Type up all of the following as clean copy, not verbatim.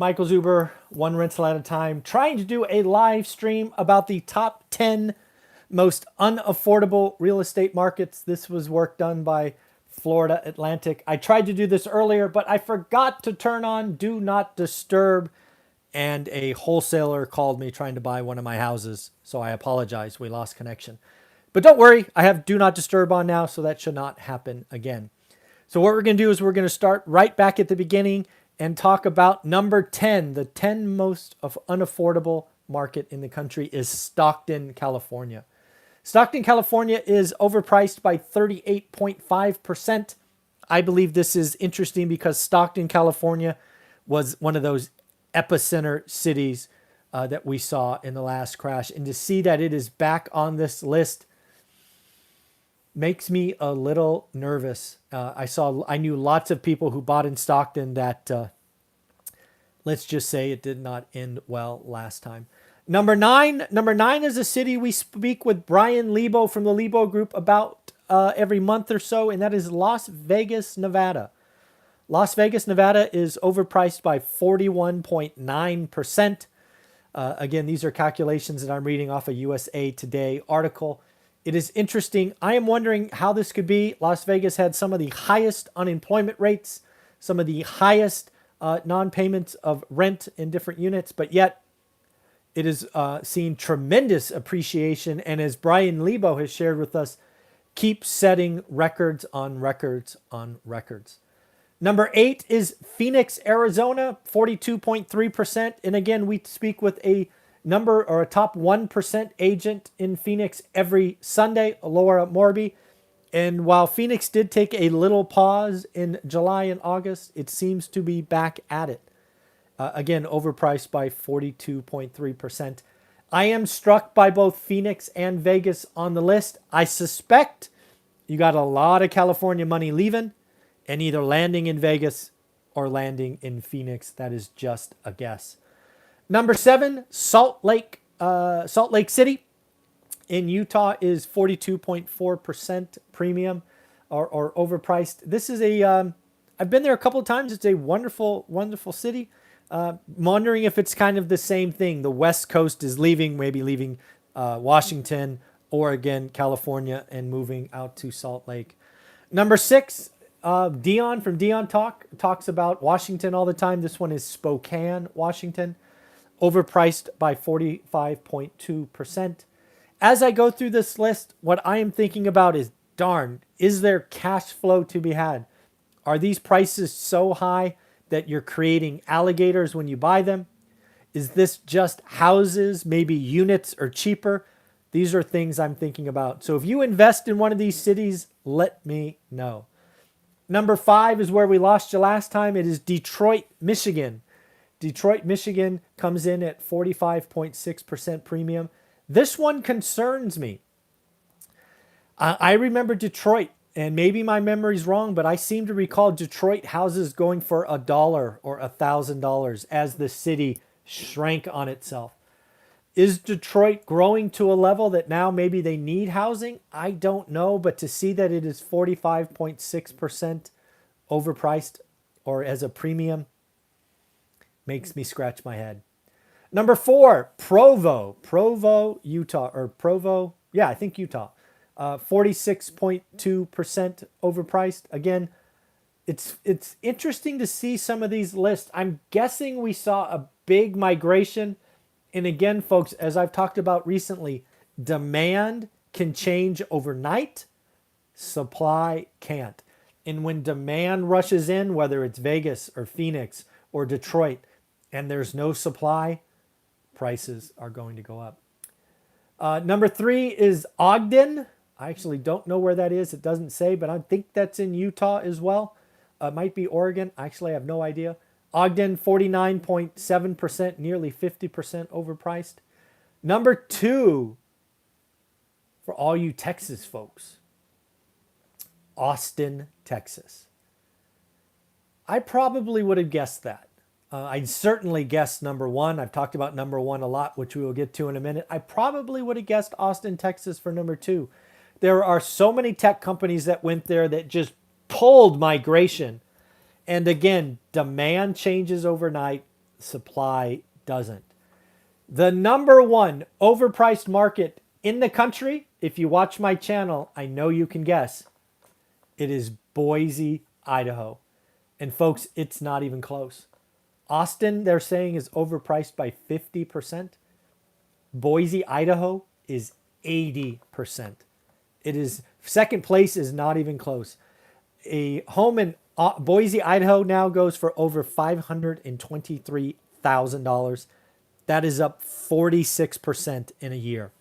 Michael Zuber, one rental at a time, trying to do a live stream about the top 10 most unaffordable real estate markets. This was work done by Florida Atlantic. I tried to do this earlier, but I forgot to turn on Do Not Disturb, and a wholesaler called me trying to buy one of my houses. So I apologize. We lost connection. But don't worry, I have Do Not Disturb on now, so that should not happen again. So what we're going to do is we're going to start right back at the beginning and talk about number 10. The 10 most unaffordable market in the country is Stockton, California. Stockton, California is overpriced by 38.5%. I believe this is interesting because Stockton, California was one of those epicenter cities that we saw in the last crash. And to see that it is back on this list makes me a little nervous. I knew lots of people who bought in Stockton that, let's just say it did not end well last time. Number nine is a city we speak with Brian Lebo from the Lebo Group about every month or so, and that is Las Vegas, Nevada. Las Vegas, Nevada is overpriced by 41.9%. Again, these are calculations that I'm reading off a USA Today article. It is interesting. I am wondering how this could be. Las Vegas had some of the highest unemployment rates, some of the highest non-payments of rent in different units, but yet it is seen tremendous appreciation. And as Brian Lebo has shared with us, keeps setting records on records on records. Number 8 is Phoenix, Arizona, 42.3%. And again, we speak with a number or a top 1% agent in Phoenix every Sunday, Laura Morby. And while Phoenix did take a little pause in July and August, it seems to be back at it. Again, overpriced by 42.3%. I am struck by both Phoenix and Vegas on the list. I suspect you got a lot of California money leaving and either landing in Vegas or landing in Phoenix. That is just a guess. Number 7, Salt Lake City in Utah is 42.4% premium or overpriced. This is I've been there a couple of times. It's a wonderful, wonderful city. I'm wondering if it's kind of the same thing. The West Coast is maybe leaving Washington, Oregon, California, and moving out to Salt Lake. Number 6, Dion from Dion talks about Washington all the time. This one is Spokane, Washington. Overpriced by 45.2%. As I go through this list, what I am thinking about is, darn, is there cash flow to be had? Are these prices so high that you're creating alligators when you buy them? Is this just houses? Maybe units are cheaper? These are things I'm thinking about. So if you invest in one of these cities, let me know. Number 5 is where we lost you last time. It is Detroit, Michigan. Detroit, Michigan comes in at 45.6% premium. This one concerns me. I remember Detroit, and maybe my memory's wrong, but I seem to recall Detroit houses going for $1 or $1,000 as the city shrank on itself. Is Detroit growing to a level that now maybe they need housing? I don't know, but to see that it is 45.6% overpriced or as a premium makes me scratch my head. Number 4, Provo, Utah, or Provo, I think Utah. 46.2% overpriced. Again, it's interesting to see some of these lists. I'm guessing we saw a big migration. And again, folks, as I've talked about recently, demand can change overnight. Supply can't. And when demand rushes in, whether it's Vegas or Phoenix or Detroit, and there's no supply, prices are going to go up. Number 3 is Ogden. I actually don't know where that is. It doesn't say, but I think that's in Utah as well. It might be Oregon. Actually, I have no idea. Ogden, 49.7%, nearly 50% overpriced. Number 2, for all you Texas folks, Austin, Texas. I probably would have guessed that. I certainly guessed number 1. I've talked about number 1 a lot, which we will get to in a minute. I probably would have guessed Austin, Texas for number 2. There are so many tech companies that went there that just pulled migration. And again, demand changes overnight. Supply doesn't. The number one overpriced market in the country, if you watch my channel, I know you can guess. It is Boise, Idaho. And folks, it's not even close. Austin, they're saying, is overpriced by 50%. Boise, Idaho is 80%. It is, second place is not even close. A home in Boise, Idaho now goes for over $523,000. That is up 46% in a year.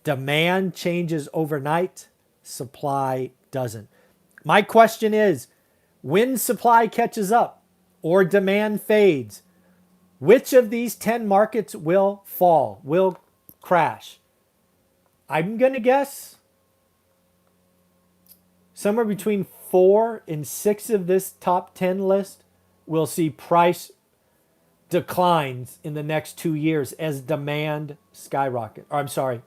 Demand changes overnight. Supply doesn't. My question is, when supply catches up or demand fades, which of these 10 markets will fall, will crash? I'm going to guess somewhere between 4 and 6 of this top 10 list will see price declines in the next 2 years as demand skyrockets. Or I'm sorry,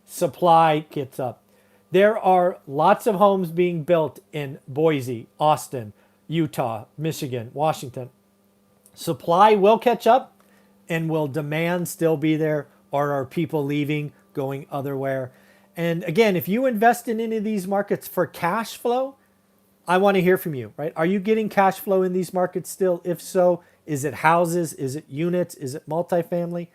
supply gets up. There are lots of homes being built in Boise, Austin, Utah, Michigan, Washington. Supply will catch up, and will demand still be there, or are people leaving, going otherwhere? And again, if you invest in any of these markets for cash flow, I want to hear from you, right? Are you getting cash flow in these markets still? If so, is it houses? Is it units? Is it multifamily?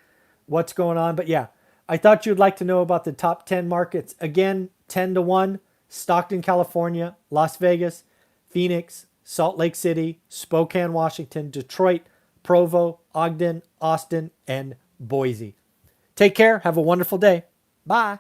What's going on? But yeah, I thought you'd like to know about the top 10 markets. Again, 10-1, Stockton, California, Las Vegas, Phoenix, Salt Lake City, Spokane, Washington, Detroit, Provo, Ogden, Austin, and Boise. Take care. Have a wonderful day. Bye.